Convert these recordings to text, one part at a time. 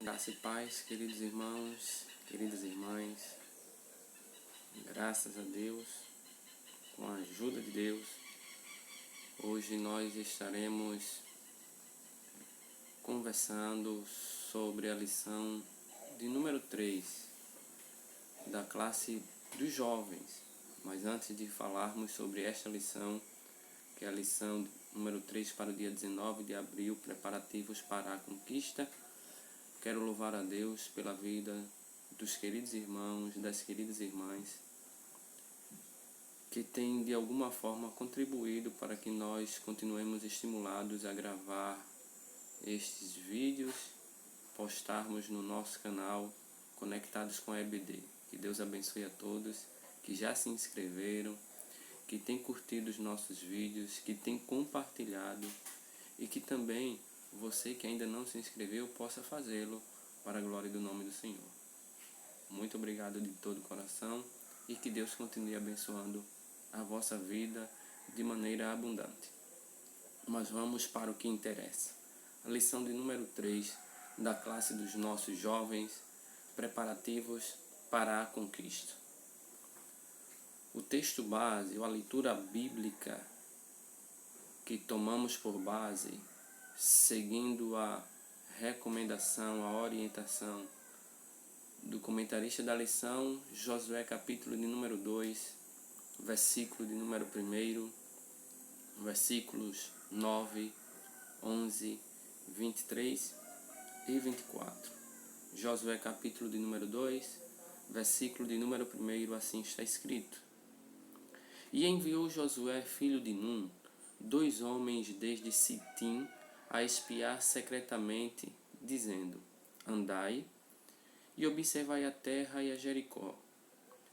Graça e paz, queridos irmãos, queridas irmãs, graças a Deus, com a ajuda de Deus, hoje nós estaremos conversando sobre a lição de número 3 da classe dos jovens. Mas antes de falarmos sobre esta lição, que é a lição número 3 para o dia 19 de abril, preparativos para a conquista, quero louvar a Deus pela vida dos queridos irmãos, das queridas irmãs, que têm de alguma forma contribuído para que nós continuemos estimulados a gravar estes vídeos, postarmos no nosso canal, conectados com a EBD. Que Deus abençoe a todos que já se inscreveram, que têm curtido os nossos vídeos, que têm compartilhado e que também você que ainda não se inscreveu possa fazê-lo para a glória do nome do Senhor. Muito obrigado de todo o coração e que Deus continue abençoando a vossa vida de maneira abundante. Mas vamos para o que interessa. A lição de número 3 da classe dos nossos jovens, preparativos para a conquista. O texto base, ou a leitura bíblica que tomamos por base, seguindo a recomendação, a orientação do comentarista da lição, Josué capítulo de número 2, versículo de número 1, versículos 9, 11, 23 e 24. Josué capítulo de número 2, versículo de número 1, assim está escrito: E enviou Josué, filho de Num, 2 homens desde Sitim a espiar secretamente, dizendo: Andai e observai a terra e a Jericó.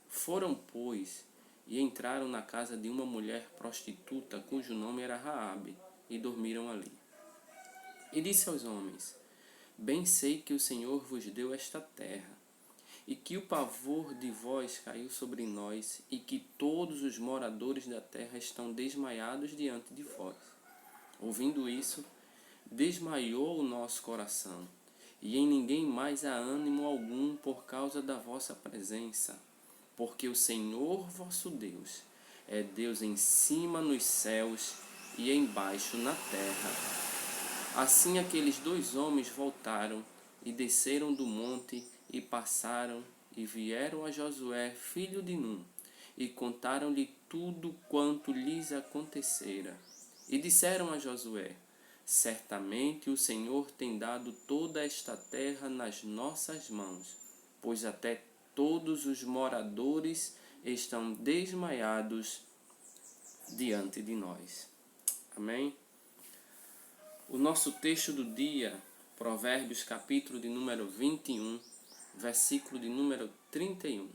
Foram, pois, e entraram na casa de uma mulher prostituta, cujo nome era Raabe, e dormiram ali. E disse aos homens: Bem sei que o Senhor vos deu esta terra, e que o pavor de vós caiu sobre nós, e que todos os moradores da terra estão desmaiados diante de vós. Ouvindo isso, desmaiou o nosso coração, e em ninguém mais há ânimo algum por causa da vossa presença, porque o Senhor vosso Deus é Deus em cima nos céus e embaixo na terra. Assim aqueles 2 homens voltaram e desceram do monte e passaram e vieram a Josué, filho de Num, e contaram-lhe tudo quanto lhes acontecera. E disseram a Josué: Certamente o Senhor tem dado toda esta terra nas nossas mãos, pois até todos os moradores estão desmaiados diante de nós. Amém? O nosso texto do dia, Provérbios capítulo de número 21, versículo de número 31.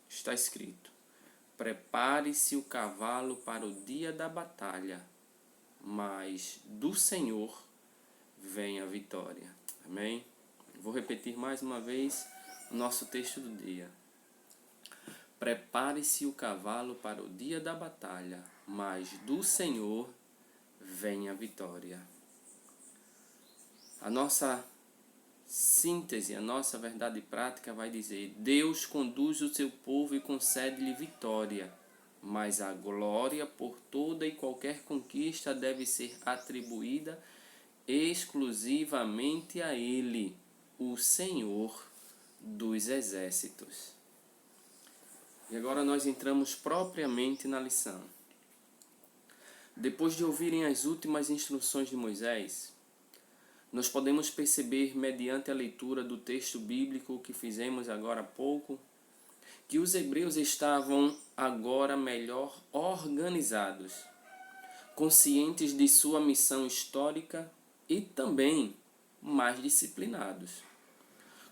Está escrito: Prepare-se o cavalo para o dia da batalha, mas do Senhor vem a vitória. Amém? Vou repetir mais uma vez o nosso texto do dia. Prepare-se o cavalo para o dia da batalha, mas do Senhor vem a vitória. A nossa síntese, a nossa verdade prática vai dizer: Deus conduz o seu povo e concede-lhe vitória, mas a glória por toda e qualquer conquista deve ser atribuída exclusivamente a Ele, o Senhor dos exércitos. E agora nós entramos propriamente na lição. Depois de ouvirem as últimas instruções de Moisés, nós podemos perceber, mediante a leitura do texto bíblico que fizemos agora há pouco, que os hebreus estavam agora melhor organizados, conscientes de sua missão histórica e também mais disciplinados.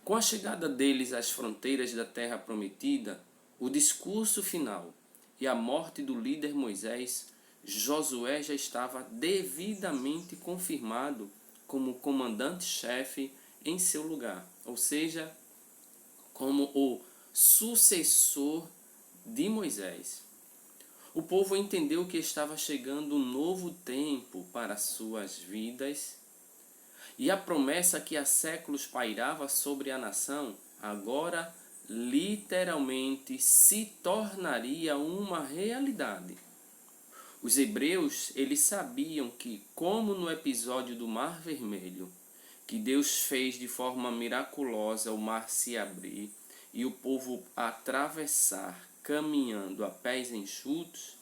Com a chegada deles às fronteiras da terra prometida, o discurso final e a morte do líder Moisés, Josué já estava devidamente confirmado como comandante-chefe em seu lugar, ou seja, como o sucessor de Moisés. O povo entendeu que estava chegando um novo tempo para suas vidas E a promessa que há séculos pairava sobre a nação, agora literalmente se tornaria uma realidade. Os hebreus, eles sabiam que, como no episódio do Mar Vermelho, que Deus fez de forma miraculosa o mar se abrir e o povo atravessar caminhando a pés enxutos,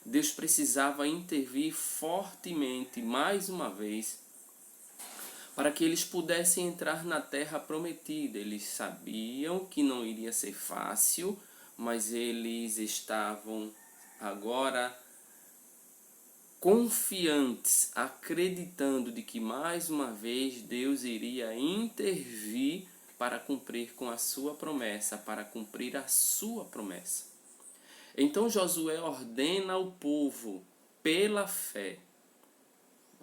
Deus precisava intervir fortemente mais uma vez para que eles pudessem entrar na terra prometida. Eles sabiam que não iria ser fácil, mas eles estavam agora confiantes, acreditando de que mais uma vez Deus iria intervir para cumprir com a sua promessa, para cumprir a sua promessa. Então Josué ordena ao povo pela fé.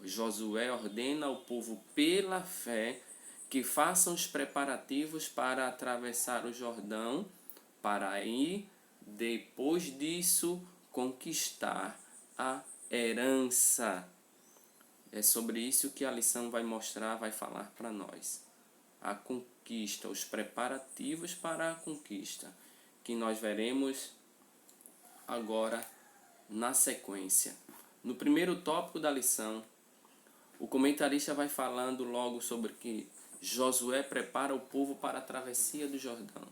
Josué ordena ao povo pela fé que façam os preparativos para atravessar o Jordão, para aí, depois disso, conquistar a herança. É sobre isso que a lição vai mostrar, vai falar para nós. A conquista, os preparativos para a conquista, que nós veremos agora na sequência. No primeiro tópico da lição, o comentarista vai falando logo sobre que Josué prepara o povo para a travessia do Jordão.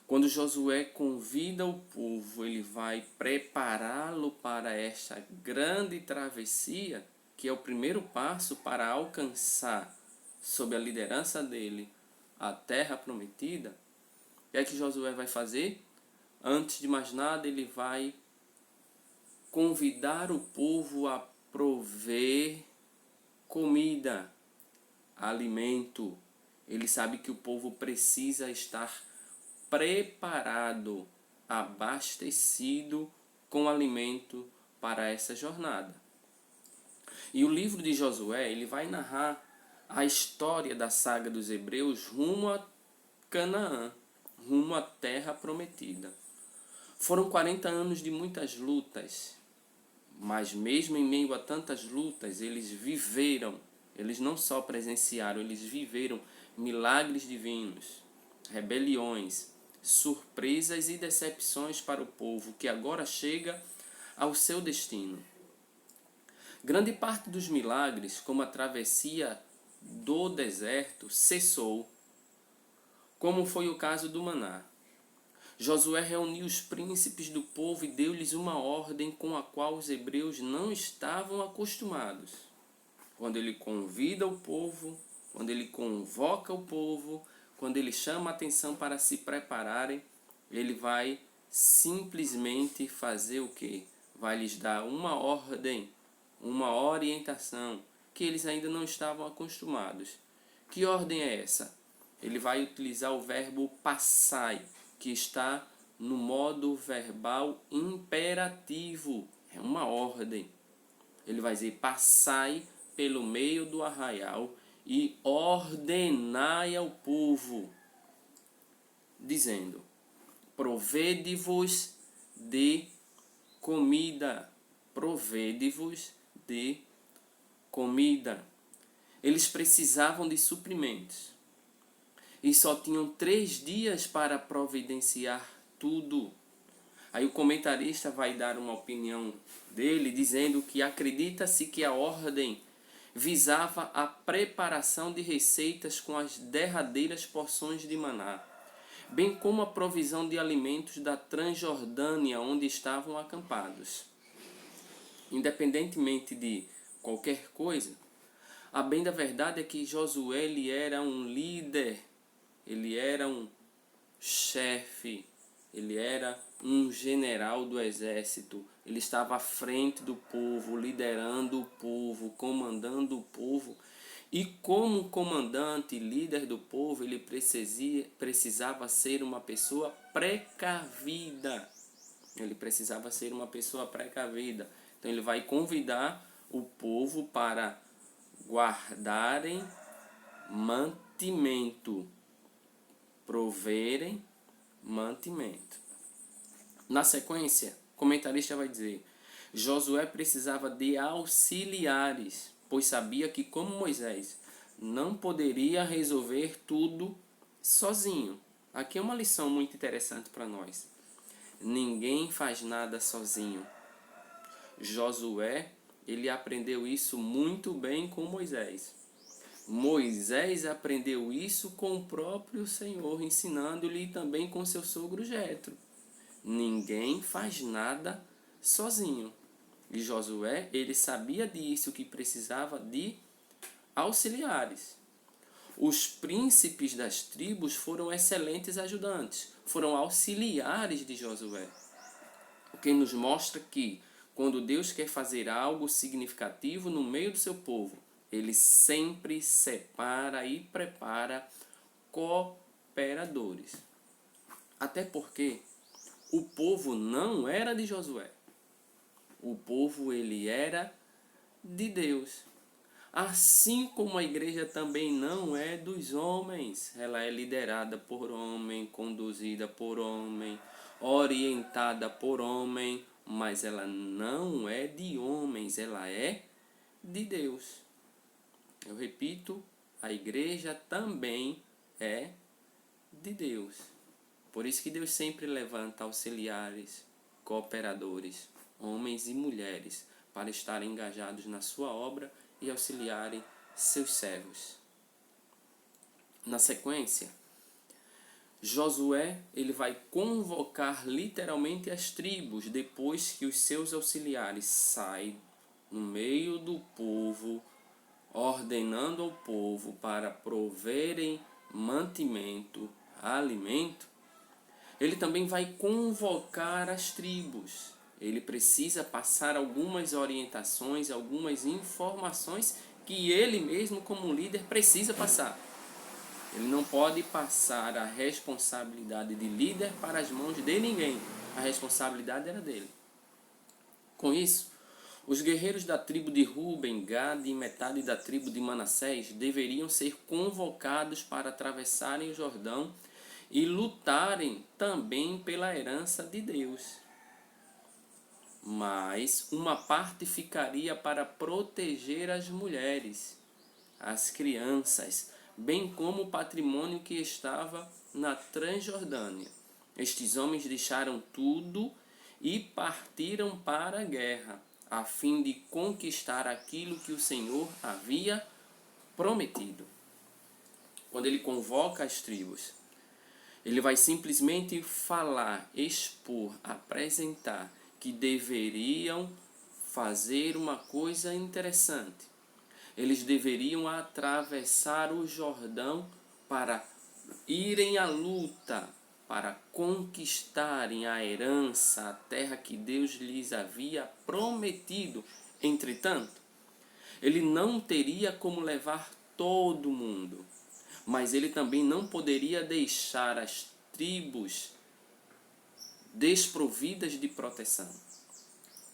Quando Josué convida o povo, ele vai prepará-lo para esta grande travessia, que é o primeiro passo para alcançar, sob a liderança dele, a terra prometida. O que é que Josué vai fazer? Antes de mais nada, ele vai convidar o povo a prover comida, alimento. Ele sabe que o povo precisa estar preparado, abastecido com alimento para essa jornada. E o livro de Josué, ele vai narrar a história da saga dos hebreus rumo a Canaã, rumo à terra prometida. Foram 40 anos de muitas lutas, mas mesmo em meio a tantas lutas, eles viveram, eles não só presenciaram, eles viveram milagres divinos, rebeliões, surpresas e decepções para o povo que agora chega ao seu destino. Grande parte dos milagres, como a travessia do deserto, cessou, como foi o caso do maná. Josué reuniu os príncipes do povo e deu-lhes uma ordem com a qual os hebreus não estavam acostumados. Quando ele convida o povo, quando ele convoca o povo, quando ele chama a atenção para se prepararem, ele vai simplesmente fazer o quê? Vai lhes dar uma ordem, uma orientação que eles ainda não estavam acostumados. Que ordem é essa? Ele vai utilizar o verbo passai, que está no modo verbal imperativo. É uma ordem. Ele vai dizer: passai pelo meio do arraial e ordenai ao povo, dizendo: provede-vos de comida. Provede-vos de comida. Eles precisavam de suprimentos e só tinham 3 dias para providenciar tudo. Aí o comentarista vai dar uma opinião dele, dizendo que acredita-se que a ordem visava a preparação de receitas com as derradeiras porções de maná, bem como a provisão de alimentos da Transjordânia, onde estavam acampados. Independentemente de qualquer coisa, a bem da verdade é que Josué ele era um líder, ele era um chefe, ele era um general do exército, ele estava à frente do povo, liderando o povo, comandando o povo. E como comandante, líder do povo, ele precisava ser uma pessoa precavida. Ele precisava ser uma pessoa precavida. Então ele vai convidar o povo para guardarem mantimento, proverem mantimento. Na sequência, o comentarista vai dizer: Josué precisava de auxiliares, pois sabia que, como Moisés, não poderia resolver tudo sozinho. Aqui é uma lição muito interessante para nós. Ninguém faz nada sozinho. Josué, ele aprendeu isso muito bem com Moisés. Moisés aprendeu isso com o próprio Senhor, ensinando-lhe também com seu sogro Jetro. Ninguém faz nada sozinho. E Josué, ele sabia disso, que precisava de auxiliares. Os príncipes das tribos foram excelentes ajudantes, foram auxiliares de Josué. O que nos mostra que, quando Deus quer fazer algo significativo no meio do seu povo, ele sempre separa e prepara cooperadores. Até porque o povo não era de Josué. O povo, ele era de Deus. Assim como a igreja também não é dos homens. Ela é liderada por homem, conduzida por homem, orientada por homem, mas ela não é de homens, ela é de Deus. Eu repito, a igreja também é de Deus. Por isso que Deus sempre levanta auxiliares, cooperadores, homens e mulheres, para estarem engajados na sua obra e auxiliarem seus servos. Na sequência, Josué, ele vai convocar literalmente as tribos depois que os seus auxiliares saem no meio do povo, ordenando ao povo para proverem mantimento, alimento. Ele também vai convocar as tribos. Ele precisa passar algumas orientações, algumas informações que ele mesmo, como líder, precisa passar. Ele não pode passar a responsabilidade de líder para as mãos de ninguém. A responsabilidade era dele. Com isso, os guerreiros da tribo de Ruben, Gad e metade da tribo de Manassés deveriam ser convocados para atravessarem o Jordão e lutarem também pela herança de Deus. Mas uma parte ficaria para proteger as mulheres, as crianças, bem como o patrimônio que estava na Transjordânia. Estes homens deixaram tudo e partiram para a guerra, a fim de conquistar aquilo que o Senhor havia prometido. Quando ele convoca as tribos, ele vai simplesmente falar, expor, apresentar que deveriam fazer uma coisa interessante. Eles deveriam atravessar o Jordão para irem à luta, para conquistarem a herança, a terra que Deus lhes havia prometido. Entretanto, ele não teria como levar todo mundo, mas ele também não poderia deixar as tribos desprovidas de proteção.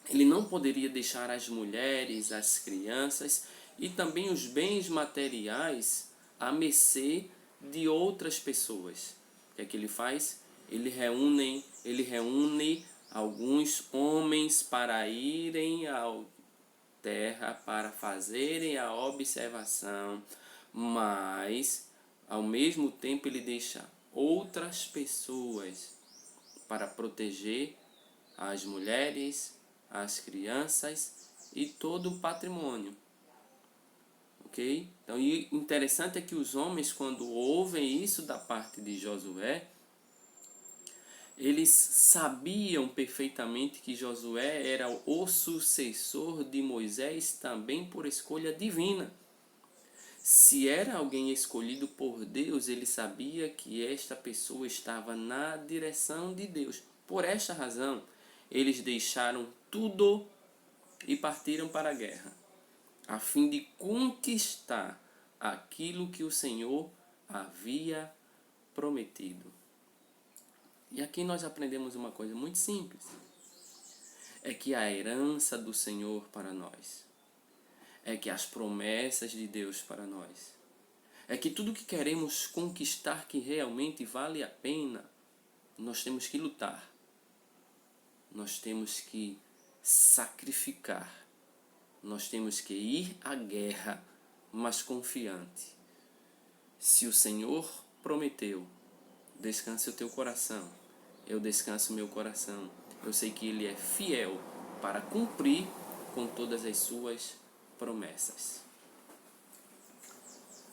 Ele não poderia deixar as mulheres, as crianças e também os bens materiais à mercê de outras pessoas. O que é que ele faz? Ele reúne alguns homens para irem à terra, para fazerem a observação, mas ao mesmo tempo ele deixa outras pessoas para proteger as mulheres, as crianças e todo o patrimônio. Ok? Então, e interessante é que os homens, quando ouvem isso da parte de Josué, eles sabiam perfeitamente que Josué era o sucessor de Moisés também por escolha divina. Se era alguém escolhido por Deus, ele sabia que esta pessoa estava na direção de Deus. Por esta razão, eles deixaram tudo e partiram para a guerra, a fim de conquistar aquilo que o Senhor havia prometido. E aqui nós aprendemos uma coisa muito simples. É que a herança do Senhor para nós, é que as promessas de Deus para nós, é que tudo que queremos conquistar que realmente vale a pena, nós temos que lutar. Nós temos que sacrificar. Nós temos que ir à guerra, mas confiante. Se o Senhor prometeu, descanse o teu coração. Eu descanso o meu coração. Eu sei que Ele é fiel para cumprir com todas as suas promessas.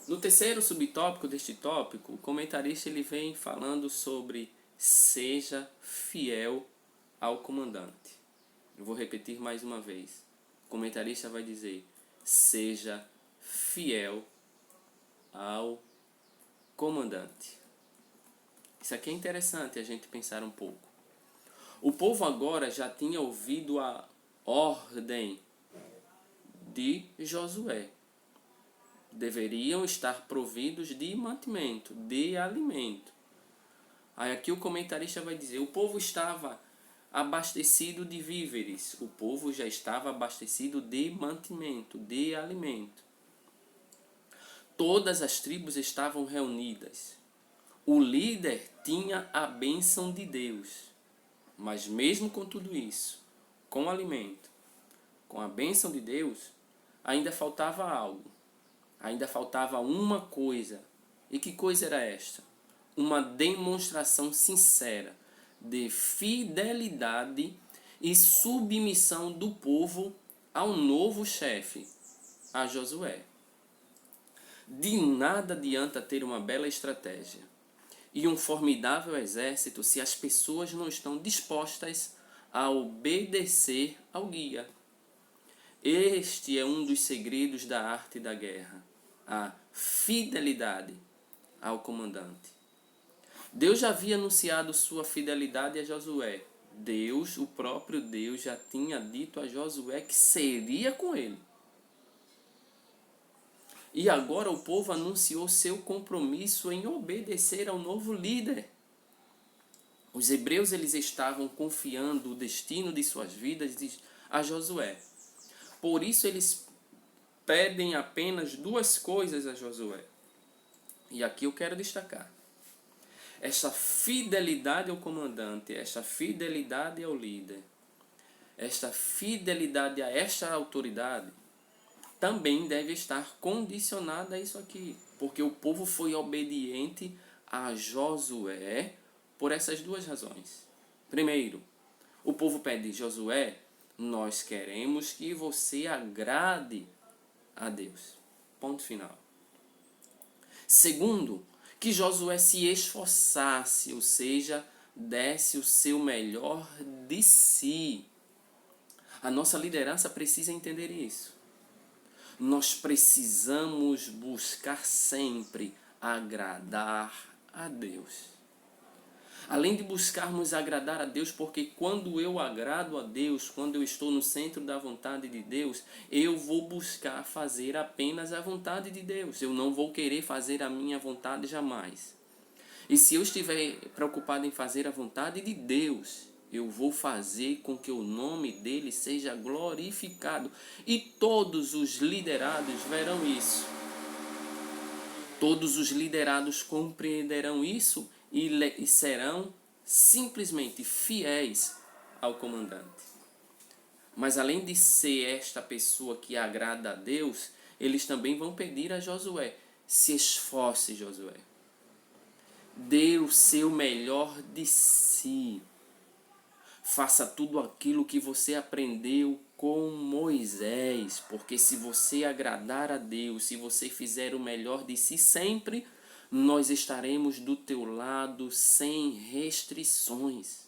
No terceiro subtópico deste tópico, o comentarista ele vem falando sobre seja fiel ao comandante. Eu vou repetir mais uma vez. O comentarista vai dizer, seja fiel ao comandante. Isso aqui é interessante a gente pensar um pouco. O povo agora já tinha ouvido a ordem de Josué. Deveriam estar providos de mantimento, de alimento. Aí aqui o comentarista vai dizer, o povo estava abastecido de víveres, o povo já estava abastecido de mantimento, de alimento. Todas as tribos estavam reunidas. O líder tinha a bênção de Deus. Mas mesmo com tudo isso, com o alimento, com a bênção de Deus, ainda faltava algo. Ainda faltava uma coisa. E que coisa era esta? Uma demonstração sincera de fidelidade e submissão do povo ao novo chefe, a Josué. De nada adianta ter uma bela estratégia e um formidável exército se as pessoas não estão dispostas a obedecer ao guia. Este é um dos segredos da arte da guerra, a fidelidade ao comandante. Deus já havia anunciado sua fidelidade a Josué. Deus, o próprio Deus, já tinha dito a Josué que seria com ele. E agora o povo anunciou seu compromisso em obedecer ao novo líder. Os hebreus eles estavam confiando o destino de suas vidas a Josué. Por isso eles pedem apenas duas coisas a Josué. E aqui eu quero destacar. Esta fidelidade ao comandante, esta fidelidade ao líder, esta fidelidade a esta autoridade, também deve estar condicionada a isso aqui. Porque o povo foi obediente a Josué por essas duas razões. Primeiro, o povo pede, Josué, nós queremos que você agrade a Deus. Ponto final. Segundo, que Josué se esforçasse, ou seja, desse o seu melhor de si. A nossa liderança precisa entender isso. Nós precisamos buscar sempre agradar a Deus. Além de buscarmos agradar a Deus, porque quando eu agrado a Deus, quando eu estou no centro da vontade de Deus, eu vou buscar fazer apenas a vontade de Deus. Eu não vou querer fazer a minha vontade jamais. E se eu estiver preocupado em fazer a vontade de Deus, eu vou fazer com que o nome dele seja glorificado. E todos os liderados verão isso. Todos os liderados compreenderão isso e serão simplesmente fiéis ao comandante. Mas além de ser esta pessoa que agrada a Deus, eles também vão pedir a Josué, se esforce, Josué. Dê o seu melhor de si. Faça tudo aquilo que você aprendeu com Moisés, porque se você agradar a Deus, se você fizer o melhor de si sempre, nós estaremos do teu lado sem restrições.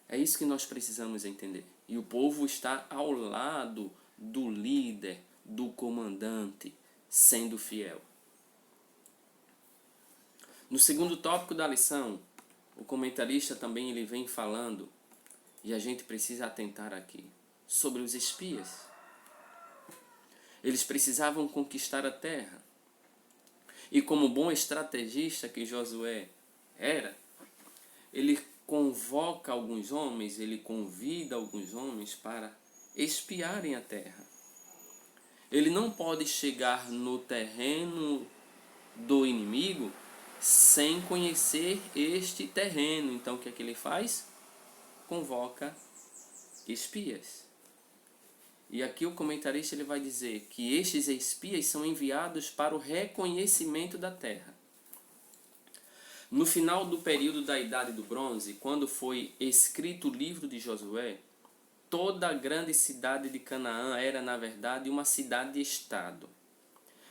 É isso que nós precisamos entender. E o povo está ao lado do líder, do comandante, sendo fiel. No segundo tópico da lição, o comentarista também ele vem falando, e a gente precisa atentar aqui, sobre os espias. Eles precisavam conquistar a terra. E como bom estrategista que Josué era, ele convoca alguns homens, ele convida alguns homens para espiarem a terra. Ele não pode chegar no terreno do inimigo sem conhecer este terreno. Então o que é que ele faz? Convoca espias. E aqui o comentarista ele vai dizer que estes espias são enviados para o reconhecimento da terra. No final do período da Idade do Bronze, quando foi escrito o livro de Josué, toda a grande cidade de Canaã era, na verdade, uma cidade-estado,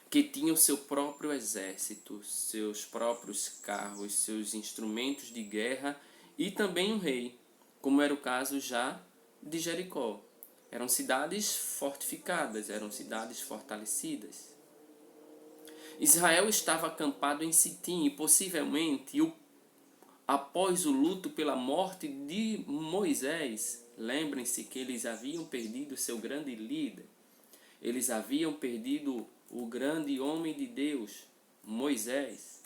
que tinha o seu próprio exército, seus próprios carros, seus instrumentos de guerra e também um rei, como era o caso já de Jericó. Eram cidades fortificadas, eram cidades fortalecidas. Israel estava acampado em Sitim e possivelmente após o luto pela morte de Moisés, lembrem-se que eles haviam perdido seu grande líder, eles haviam perdido o grande homem de Deus, Moisés.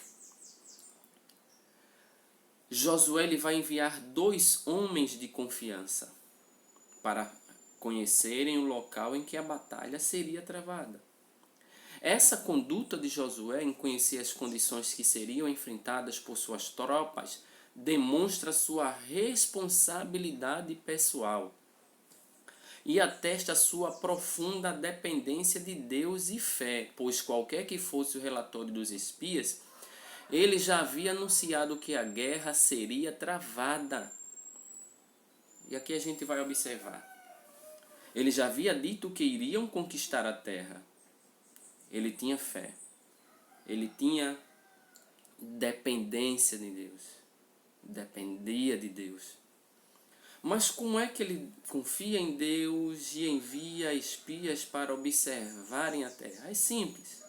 Josué ele vai enviar 2 homens de confiança para conhecerem o local em que a batalha seria travada. Essa conduta de Josué em conhecer as condições que seriam enfrentadas por suas tropas demonstra sua responsabilidade pessoal e atesta sua profunda dependência de Deus e fé, pois qualquer que fosse o relatório dos espias, ele já havia anunciado que a guerra seria travada. E aqui a gente vai observar. Ele já havia dito que iriam conquistar a terra. Ele tinha fé. Ele tinha dependência de Deus. Dependia de Deus. Mas como é que ele confia em Deus e envia espias para observarem a terra? É simples.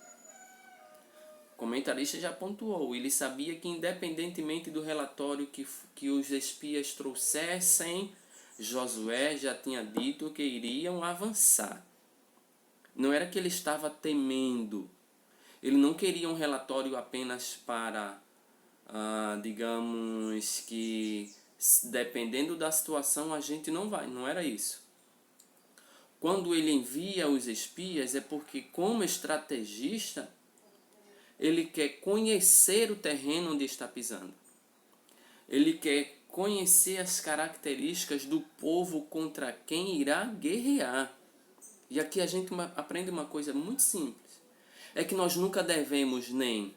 O comentarista já pontuou. Ele sabia que independentemente do relatório que os espias trouxessem, Josué já tinha dito que iriam avançar. Não era que ele estava temendo. Ele não queria um relatório apenas para, digamos que, dependendo da situação, a gente não vai. Não era isso. Quando ele envia os espias, é porque, como estrategista, ele quer conhecer o terreno onde está pisando. Ele quer conhecer as características do povo contra quem irá guerrear. E aqui a gente aprende uma coisa muito simples. É que nós nunca devemos nem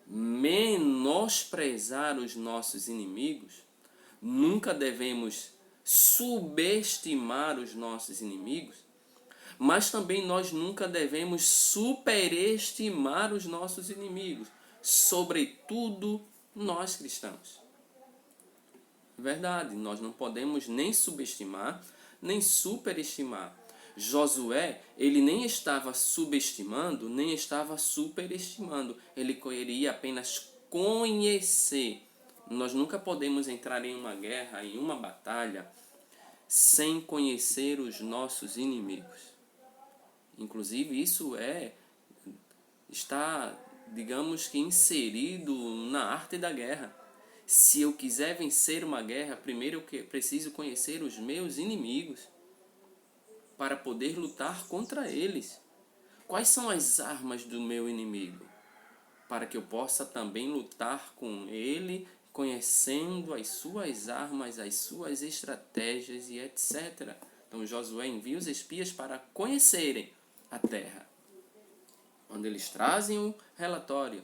menosprezar os nossos inimigos, nunca devemos subestimar os nossos inimigos, mas também nós nunca devemos superestimar os nossos inimigos, sobretudo nós cristãos. Verdade, nós não podemos nem subestimar, nem superestimar. Josué, ele nem estava subestimando, nem estava superestimando. Ele queria apenas conhecer. Nós nunca podemos entrar em uma guerra, em uma batalha, sem conhecer os nossos inimigos. Inclusive, isso está, digamos que, inserido na arte da guerra. Se eu quiser vencer uma guerra, primeiro eu preciso conhecer os meus inimigos para poder lutar contra eles. Quais são as armas do meu inimigo? Para que eu possa também lutar com ele, conhecendo as suas armas, as suas estratégias e etc. Então Josué envia os espias para conhecerem a terra. Quando eles trazem o relatório,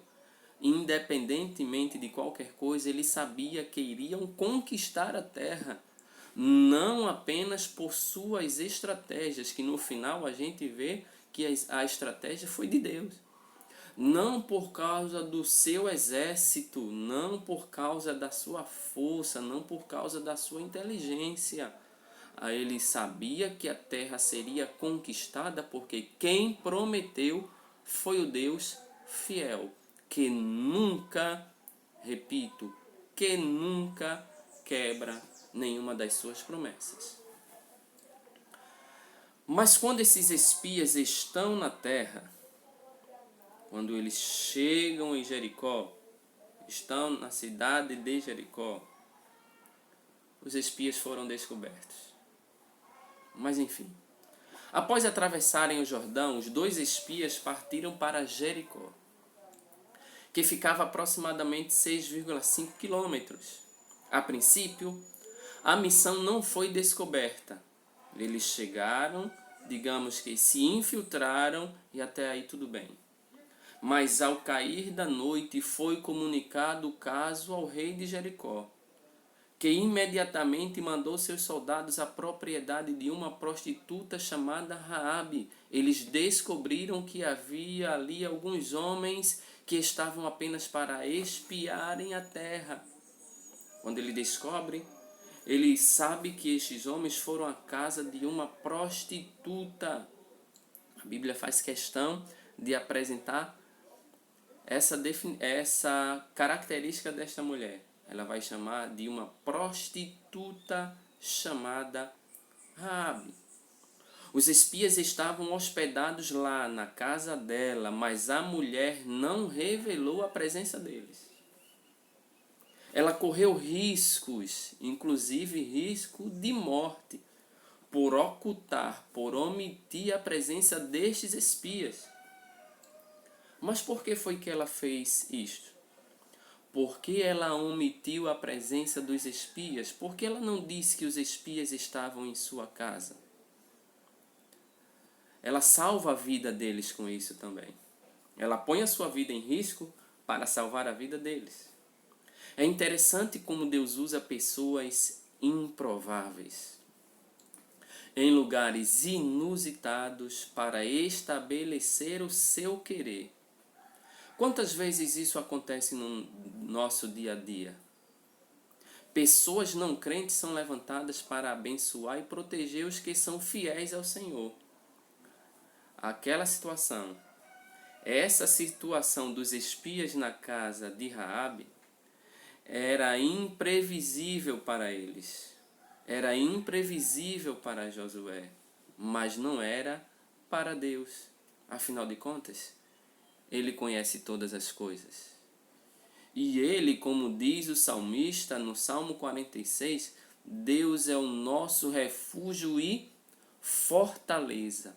independentemente de qualquer coisa, ele sabia que iriam conquistar a terra, não apenas por suas estratégias, que no final a gente vê que a estratégia foi de Deus. Não por causa do seu exército, não por causa da sua força, não por causa da sua inteligência. Ele sabia que a terra seria conquistada porque quem prometeu foi o Deus fiel, que nunca, repito, que nunca quebra nenhuma das suas promessas. Mas quando esses espias estão na terra, quando eles chegam em Jericó, estão na cidade de Jericó, os espias foram descobertos. Mas enfim, após atravessarem o Jordão, os 2 espias partiram para Jericó, que ficava aproximadamente 6,5 quilômetros. A princípio, a missão não foi descoberta. Eles chegaram digamos que se infiltraram e até aí tudo bem. Mas ao cair da noite foi comunicado o caso ao rei de Jericó, que imediatamente mandou seus soldados à propriedade de uma prostituta chamada Raabe. Eles descobriram que havia ali alguns homens que estavam apenas para espiarem a terra. Quando ele descobre, ele sabe que estes homens foram à casa de uma prostituta. A Bíblia faz questão de apresentar essa característica desta mulher. Ela vai chamar de uma prostituta chamada Raabe. Os espias estavam hospedados lá na casa dela, mas a mulher não revelou a presença deles. Ela correu riscos, inclusive risco de morte, por ocultar, por omitir a presença destes espias. Mas por que foi que ela fez isto? Por que ela omitiu a presença dos espias? Por que ela não disse que os espias estavam em sua casa? Ela salva a vida deles com isso também. Ela põe a sua vida em risco para salvar a vida deles. É interessante como Deus usa pessoas improváveis em lugares inusitados para estabelecer o seu querer. Quantas vezes isso acontece no nosso dia a dia? Pessoas não crentes são levantadas para abençoar e proteger os que são fiéis ao Senhor. Essa situação dos espias na casa de Raabe era imprevisível para eles. Era imprevisível para Josué, mas não era para Deus. Afinal de contas, Ele conhece todas as coisas. E Ele, como diz o salmista no Salmo 46, Deus é o nosso refúgio e fortaleza,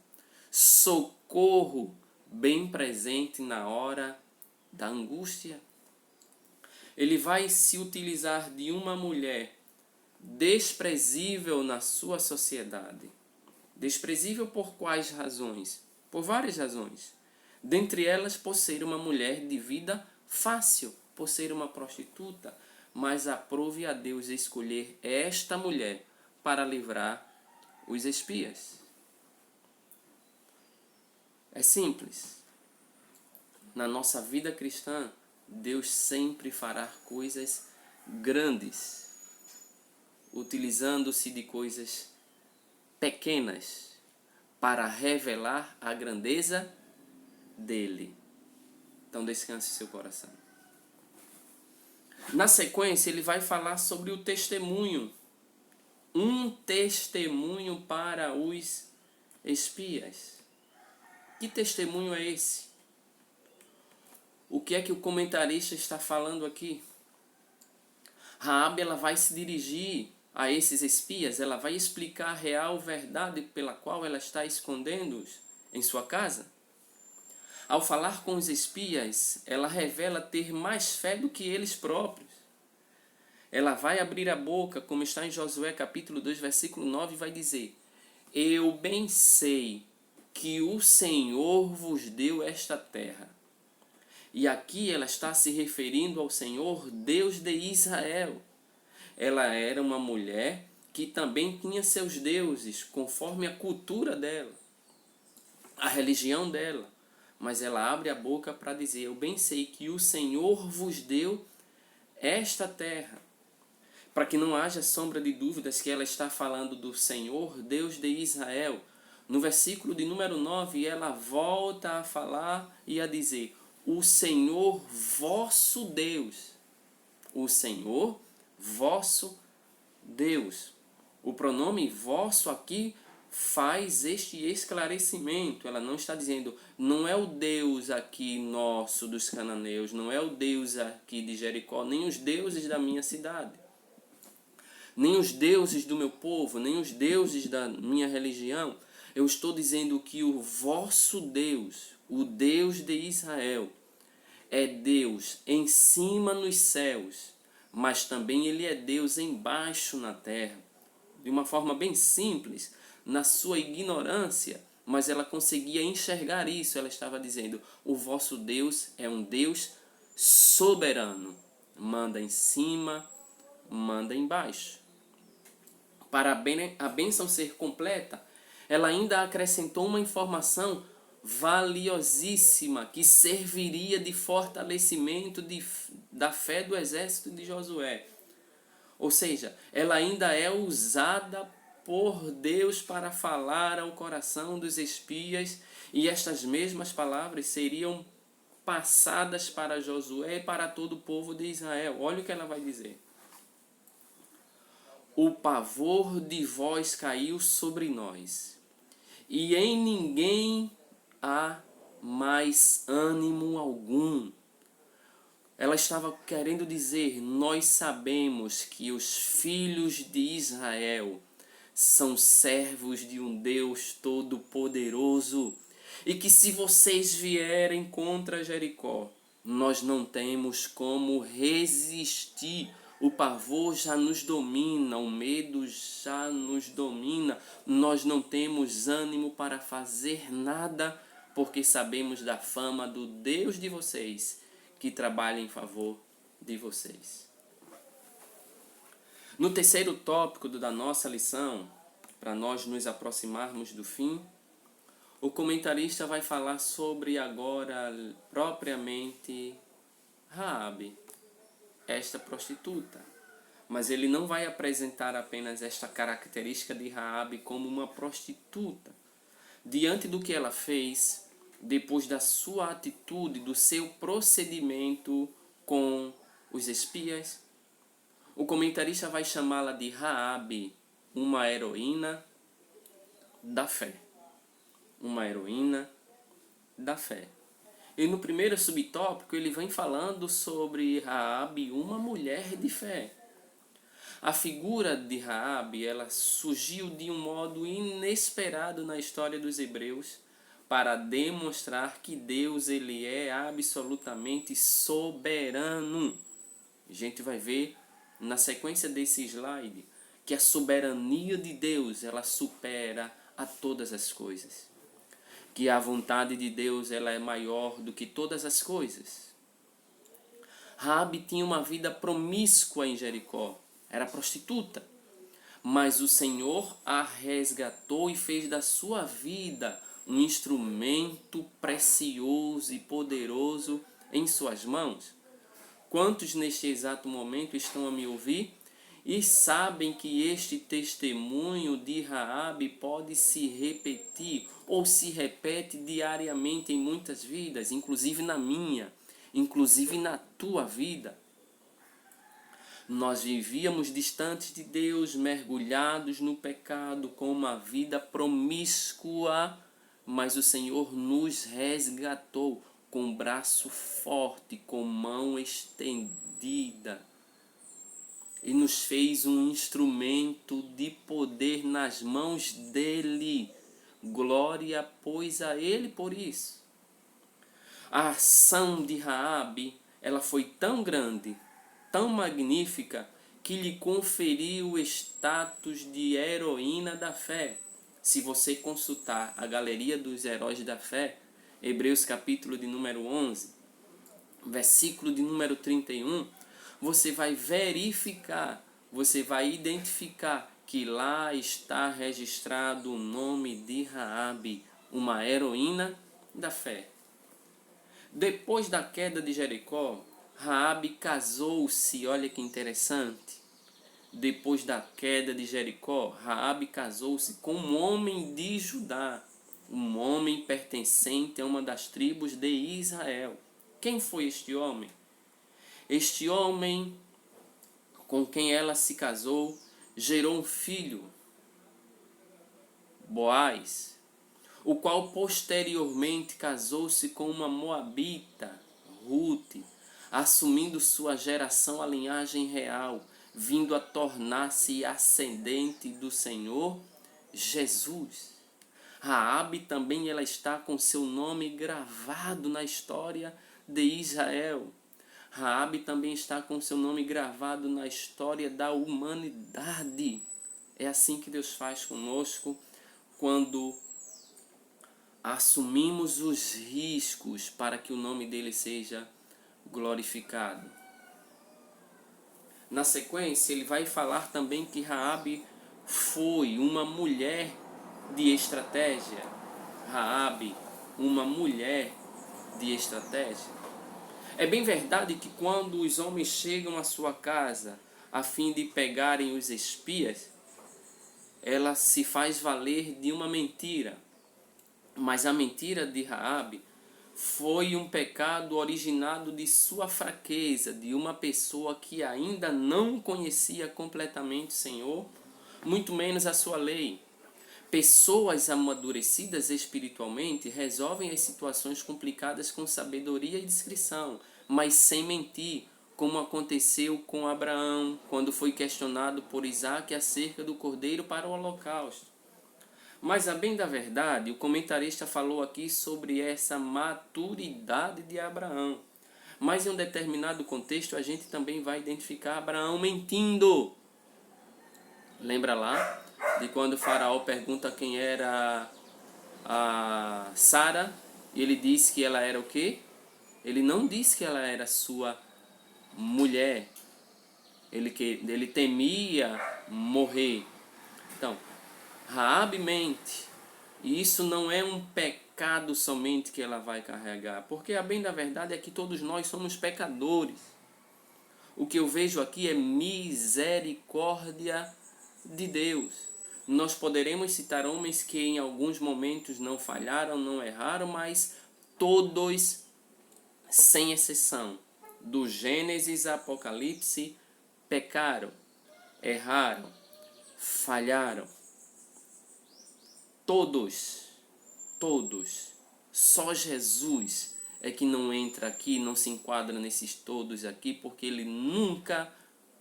socorro bem presente na hora da angústia. Ele vai se utilizar de uma mulher desprezível na sua sociedade. Desprezível por quais razões? Por várias razões. Dentre elas, por ser uma mulher de vida fácil, por ser uma prostituta. Mas aprove a Deus escolher esta mulher para livrar os espias. É simples. Na nossa vida cristã, Deus sempre fará coisas grandes, utilizando-se de coisas pequenas para revelar a grandeza dele. Então descanse seu coração. Na sequência, ele vai falar sobre o testemunho. Um testemunho para os espias. Que testemunho é esse? O que é que o comentarista está falando aqui? Raabe, ela vai se dirigir a esses espias, ela vai explicar a real verdade pela qual ela está escondendo-os em sua casa. Ao falar com os espias, ela revela ter mais fé do que eles próprios. Ela vai abrir a boca, como está em Josué capítulo 2, versículo 9, e vai dizer: eu bem sei que o Senhor vos deu esta terra. E aqui ela está se referindo ao Senhor, Deus de Israel. Ela era uma mulher que também tinha seus deuses, conforme a cultura dela, a religião dela. Mas ela abre a boca para dizer: eu bem sei que o Senhor vos deu esta terra. Para que não haja sombra de dúvidas que ela está falando do Senhor, Deus de Israel. No versículo de número 9, ela volta a falar e a dizer: o Senhor vosso Deus. O Senhor vosso Deus. O pronome vosso aqui faz este esclarecimento. Ela não está dizendo, não é o Deus aqui nosso dos cananeus, não é o Deus aqui de Jericó, nem os deuses da minha cidade, nem os deuses do meu povo, nem os deuses da minha religião. Eu estou dizendo que o vosso Deus, o Deus de Israel, é Deus em cima nos céus, mas também Ele é Deus embaixo na terra. De uma forma bem simples, na sua ignorância, mas ela conseguia enxergar isso. Ela estava dizendo: o vosso Deus é um Deus soberano. Manda em cima, manda embaixo. Para a bênção ser completa, ela ainda acrescentou uma informação valiosíssima que serviria de fortalecimento da fé do exército de Josué. Ou seja, ela ainda é usada por Deus para falar ao coração dos espias, e estas mesmas palavras seriam passadas para Josué e para todo o povo de Israel. Olha o que ela vai dizer: o pavor de vós caiu sobre nós, e em ninguém há mais ânimo algum. Ela estava querendo dizer: nós sabemos que os filhos de Israel são servos de um Deus todo-poderoso, e que se vocês vierem contra Jericó, nós não temos como resistir. O pavor já nos domina, o medo já nos domina, nós não temos ânimo para fazer nada, porque sabemos da fama do Deus de vocês, que trabalha em favor de vocês. No terceiro tópico da nossa lição, para nós nos aproximarmos do fim, o comentarista vai falar sobre agora propriamente Raabe, esta prostituta. Mas ele não vai apresentar apenas esta característica de Raabe como uma prostituta. Diante do que ela fez, depois da sua atitude, do seu procedimento com os espias, o comentarista vai chamá-la de Raabe, uma heroína da fé. Uma heroína da fé. E no primeiro subtópico ele vem falando sobre Raabe, uma mulher de fé. A figura de Raabe, ela surgiu de um modo inesperado na história dos hebreus para demonstrar que Deus ele é absolutamente soberano. A gente vai ver na sequência desse slide que a soberania de Deus ela supera a todas as coisas. Que a vontade de Deus ela é maior do que todas as coisas. Raabe tinha uma vida promíscua em Jericó. Era prostituta. Mas o Senhor a resgatou e fez da sua vida um instrumento precioso e poderoso em suas mãos. Quantos neste exato momento estão a me ouvir e sabem que este testemunho de Raabe pode se repetir ou se repete diariamente em muitas vidas, inclusive na minha, inclusive na tua vida? Nós vivíamos distantes de Deus, mergulhados no pecado, com uma vida promíscua, mas o Senhor nos resgatou com um braço forte, com mão estendida, e nos fez um instrumento de poder nas mãos dele. Glória, pois, a ele por isso. A ação de Raabe, ela foi tão grande, tão magnífica, que lhe conferiu o status de heroína da fé. Se você consultar a galeria dos heróis da fé, Hebreus capítulo de número 11, versículo de número 31, você vai verificar, você vai identificar que lá está registrado o nome de Raabe, uma heroína da fé. Depois da queda de Jericó, Raabe casou-se, olha que interessante. Depois da queda de Jericó, Raabe casou-se com um homem de Judá, um homem pertencente a uma das tribos de Israel. Quem foi este homem? Este homem com quem ela se casou gerou um filho, Boaz, o qual posteriormente casou-se com uma moabita, Rute, assumindo sua geração a linhagem real, vindo a tornar-se ascendente do Senhor Jesus. Raabe também ela está com seu nome gravado na história de Israel. Raabe também está com seu nome gravado na história da humanidade. É assim que Deus faz conosco quando assumimos os riscos para que o nome dele seja glorificado. Na sequência, ele vai falar também que Raabe foi uma mulher de estratégia. Raabe, uma mulher de estratégia. É bem verdade que quando os homens chegam à sua casa a fim de pegarem os espias, ela se faz valer de uma mentira. Mas a mentira de Raabe foi um pecado originado de sua fraqueza, de uma pessoa que ainda não conhecia completamente o Senhor, muito menos a sua lei. Pessoas amadurecidas espiritualmente resolvem as situações complicadas com sabedoria e discrição, mas sem mentir, como aconteceu com Abraão, quando foi questionado por Isaque acerca do cordeiro para o holocausto. Mas, a bem da verdade, o comentarista falou aqui sobre essa maturidade de Abraão. Mas em um determinado contexto a gente também vai identificar Abraão mentindo. Lembra lá de quando o faraó pergunta quem era a Sara, e ele disse que ela era o quê? Ele não disse que ela era sua mulher. Ele temia morrer. Então, Raabe mente. E isso não é um pecado somente que ela vai carregar. Porque a bem da verdade é que todos nós somos pecadores. O que eu vejo aqui é misericórdia de Deus. Nós poderemos citar homens que em alguns momentos não falharam, não erraram, mas todos, sem exceção, do Gênesis a Apocalipse, pecaram, erraram, falharam. Todos. Só Jesus é que não entra aqui, não se enquadra nesses todos aqui, porque ele nunca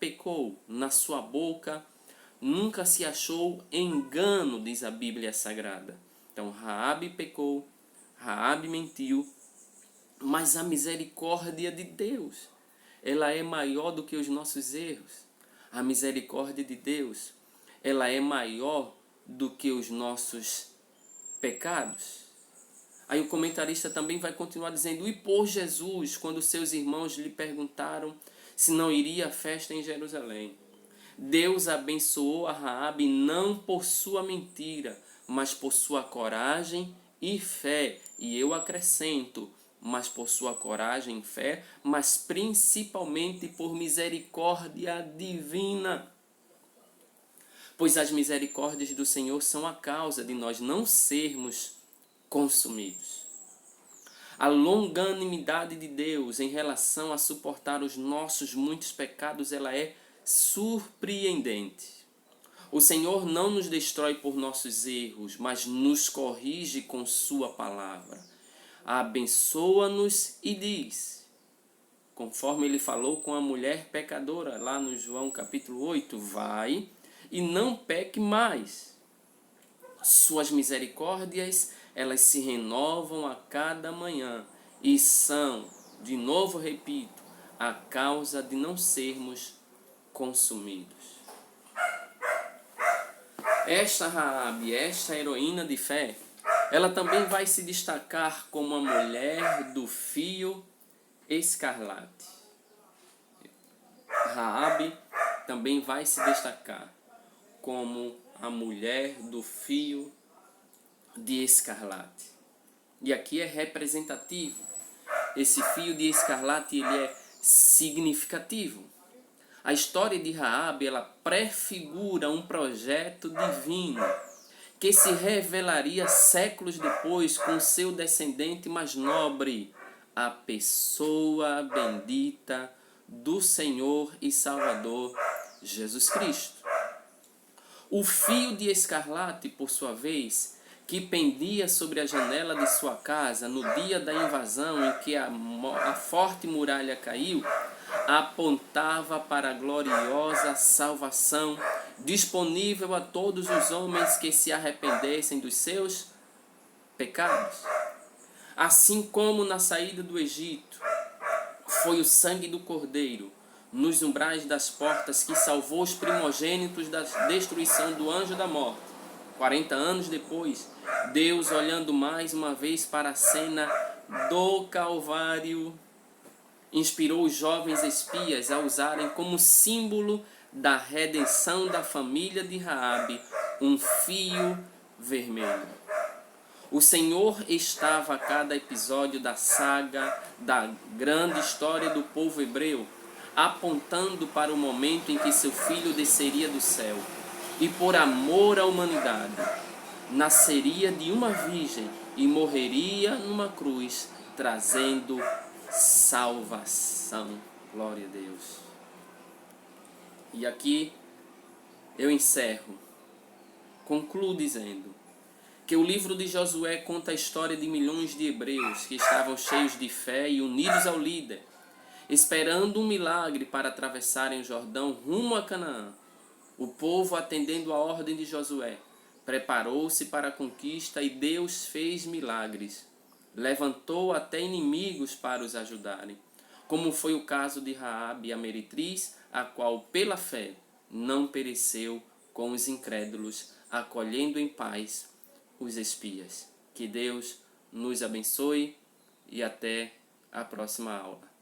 pecou. Na sua boca nunca se achou engano, diz a Bíblia Sagrada. Então Raabe pecou, Raabe mentiu, mas a misericórdia de Deus, ela é maior do que os nossos erros. A misericórdia de Deus, ela é maior do que os nossos pecados. Aí o comentarista também vai continuar dizendo: e por Jesus, quando seus irmãos lhe perguntaram se não iria à festa em Jerusalém, Deus abençoou a Raabe não por sua mentira, mas por sua coragem e fé. E eu acrescento, mas por sua coragem e fé, mas principalmente por misericórdia divina. Pois as misericórdias do Senhor são a causa de nós não sermos consumidos. A longanimidade de Deus em relação a suportar os nossos muitos pecados, ela é surpreendente. O Senhor não nos destrói por nossos erros, mas nos corrige com sua palavra. Abençoa-nos e diz, conforme ele falou com a mulher pecadora lá no João capítulo 8, vai e não peque mais. Suas misericórdias, elas se renovam a cada manhã e são, de novo repito, a causa de não sermos consumidos. Esta Raabe, esta heroína de fé, ela também vai se destacar como a mulher do fio escarlate. Raabe também vai se destacar como a mulher do fio de escarlate. E aqui é representativo. Esse fio de escarlate, ele é significativo. A história de Raabe, ela prefigura um projeto divino que se revelaria séculos depois com seu descendente mais nobre, a pessoa bendita do Senhor e Salvador Jesus Cristo. O fio de escarlate, por sua vez, que pendia sobre a janela de sua casa no dia da invasão em que a forte muralha caiu, apontava para a gloriosa salvação disponível a todos os homens que se arrependessem dos seus pecados. Assim como na saída do Egito, foi o sangue do Cordeiro nos umbrais das portas que salvou os primogênitos da destruição do anjo da morte. 40 anos depois, Deus, olhando mais uma vez para a cena do Calvário, inspirou os jovens espias a usarem como símbolo da redenção da família de Raabe um fio vermelho. O Senhor estava a cada episódio da saga da grande história do povo hebreu, apontando para o momento em que seu filho desceria do céu e, por amor à humanidade, nasceria de uma virgem e morreria numa cruz, trazendo salvação. Glória a Deus. E aqui eu encerro, concluo dizendo que o livro de Josué conta a história de milhões de hebreus que estavam cheios de fé e unidos ao líder, esperando um milagre para atravessarem o Jordão rumo a Canaã. O povo, atendendo a ordem de Josué, preparou-se para a conquista e Deus fez milagres. Levantou até inimigos para os ajudarem, como foi o caso de Raabe, a meretriz, a qual, pela fé, não pereceu com os incrédulos, acolhendo em paz os espias. Que Deus nos abençoe e até a próxima aula.